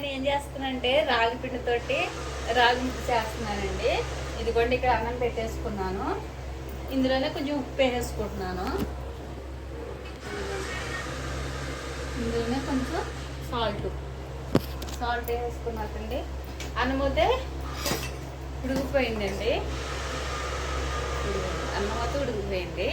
నేను ఏం చేస్తున్నానంటే రాగి పిండితోటి రాగి ముద్ద చేస్తున్నానండి. ఇదిగోండి ఇక్కడ అన్నం పెట్టేసుకున్నాను. ఇందులోనే కొంచెం ఉప్పు వేసేసుకుంటున్నాను. ఇందులోనే కొంచెం సాల్ట్ వేసుకున్నాకండి. అన్నం అయితే ఉడికిపోయిందండి. అన్నం అయితే ఉడికిపోయింది.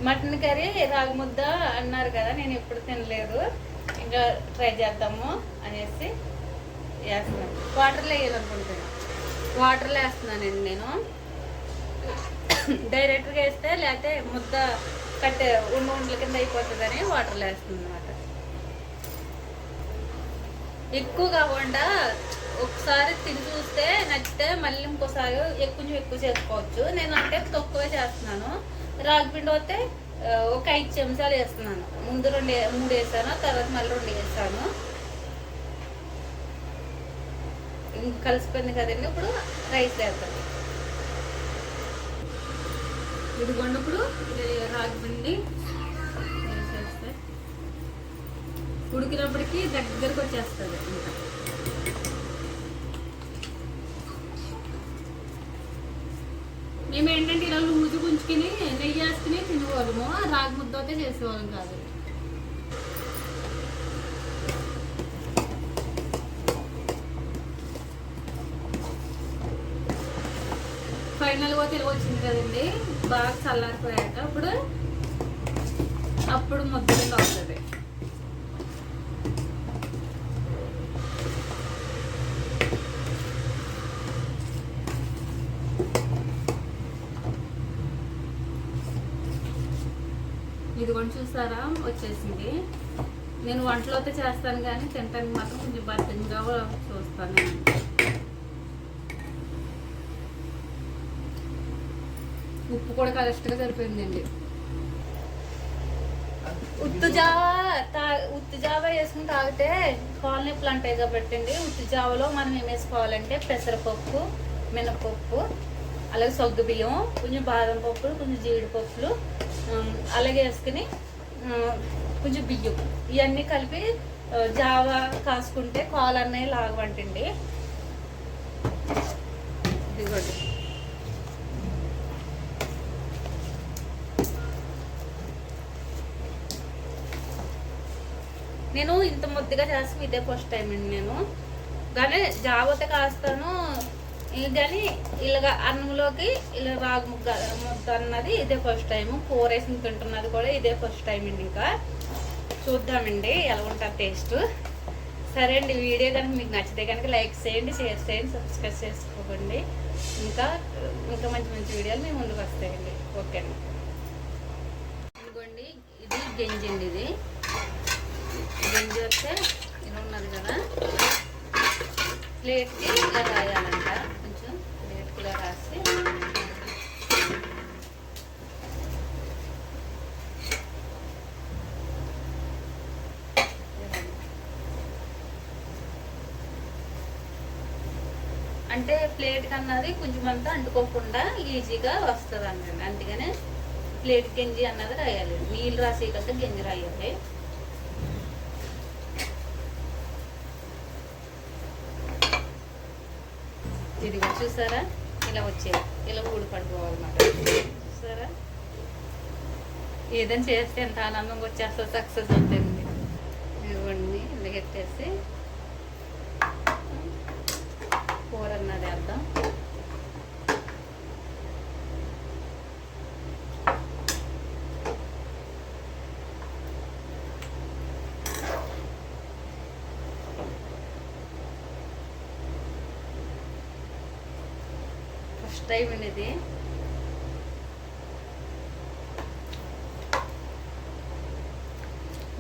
మటన్ కర్రీ రాగి ముద్ద అన్నారు కదా, నేను ఎప్పుడు తినలేదు, ఇంకా ట్రై చేద్దాము అనేసి వేస్తున్నాను. వాటర్లో వేయాలనుకుంటున్నాను. వాటర్లో వేస్తున్నానండి నేను. డైరెక్ట్గా వేస్తే లేకపోతే ముద్ద కట్టే ఉండల కింద అయిపోతుందని వాటర్లో వేస్తున్నాను అనమాట. ఎక్కువ కాకుండా ఒకసారి తిని చూస్తే నచ్చితే మళ్ళీ ఇంకోసారి ఎక్కువ చేసుకోవచ్చు. నేను అంటే తక్కువే చేస్తున్నాను. రాగిపిండి అయితే ఒక 5 చెంచాలు వేస్తున్నాను. ముందు 3 వేసాను, తర్వాత మళ్ళీ 2 వేసాను. కలిసిపోయింది కదండి. ఇప్పుడు రైస్ వేస్తాను. ఇదిగోండి ఇప్పుడు రాగిపిండి వేసేస్తే ఉడికినప్పటికీ దగ్గరకు వచ్చేస్తుంది. ఇంకా మేము ఏంటంటే ఇలా లూజు గుంజుకుని నెయ్యి వేసుకుని తినేవాళ్ళము. రాగి ముద్ద అయితే చేసేవాళ్ళం కాదు. ఫైనల్గా తెలుగు వచ్చింది కదండి. బాగా చల్లారిపోయాక అప్పుడు ముద్దగా అవుతుంది. ఇది కొంచెం చూసారా వచ్చేసింది. నేను వంటలో అయితే చేస్తాను కానీ తినటానికి మాత్రం కొంచెం బద్ధంగా చూస్తాను. ఉప్పు కూడా కరెక్ట్గా సరిపోయిందండి. ఉత్తు జావ వేసుకుని తాగితే కాలు నొప్పులు అంటాయి కాబట్టి అండి. ఉత్తు జావలో మనం ఏం వేసుకోవాలంటే పెసరపప్పు, మినపప్పు, అలాగే సగ్గు బియ్యం, కొంచెం బాదం పప్పులు, కొంచెం జీడిపప్పులు అలాగే వేసుకుని కొంచెం బియ్యం ఇవన్నీ కలిపి జావా కాసుకుంటే కాలు అన్నవి లాగవంటండి. ఇదిగోండి నేను ఇంత ముద్దగా చేస్తాను. ఇదే ఫస్ట్ టైం అండి. నేను కానీ జావత కాస్తాను కానీ ఇలాగ అన్నంలోకి ఇలా రాగి ముద్ద అన్నది ఇదే ఫస్ట్ టైము. కూర వేసి తింటున్నది కూడా ఇదే ఫస్ట్ టైం అండి. ఇంకా చూద్దామండి ఎలా ఉంటుంది టేస్ట్. సరే అండి, వీడియో కనుక మీకు నచ్చితే కనుక లైక్ చేయండి, షేర్ చేయండి, సబ్స్క్రైబ్ చేసుకోండి. ఇంకా మంచి మంచి వీడియోలు మీ ముందుకు వస్తాయండి. ఓకే అండి. ఇదిగోండి ఇది గంజి అండి. ఇది గంజి వస్తే ఇలా ఉన్నది కదా, ప్లేట్కి ఇలా రాయాలంట. కొంచెం ప్లేట్కి ఇలా రాసి అంటే ప్లేట్ కన్నది కొంచెం అంతా అంటుకోకుండా ఈజీగా వస్తుంది అన్నది. అందుకనే ప్లేట్ గంజి అన్నది రాయాలి. నీళ్ళు రాసి కదా గంజి రాయాలి. ఇదిగో చూసారా ఇలా వచ్చేది, ఇలా ఊడిపడిపోవాలన్నమాట. చూసారా ఏదైనా చేస్తే ఎంత ఆనందంగా వచ్చేస్తా, సక్సెస్ అవుతుంది. ఇదిగోండి ఇలా పెట్టేసి కూర అన్నది వేద్దాం. ఫస్ట్ టైం అనేది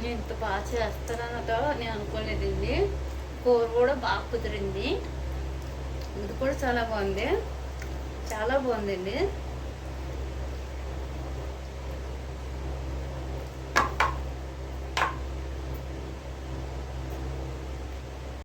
నేను ఇంత బాగా చేస్తానో నేను అనుకోలేదండి. కూర కూడా బాగా కుదిరింది. ఇది కూడా చాలా బాగుంది, చాలా బాగుందండి.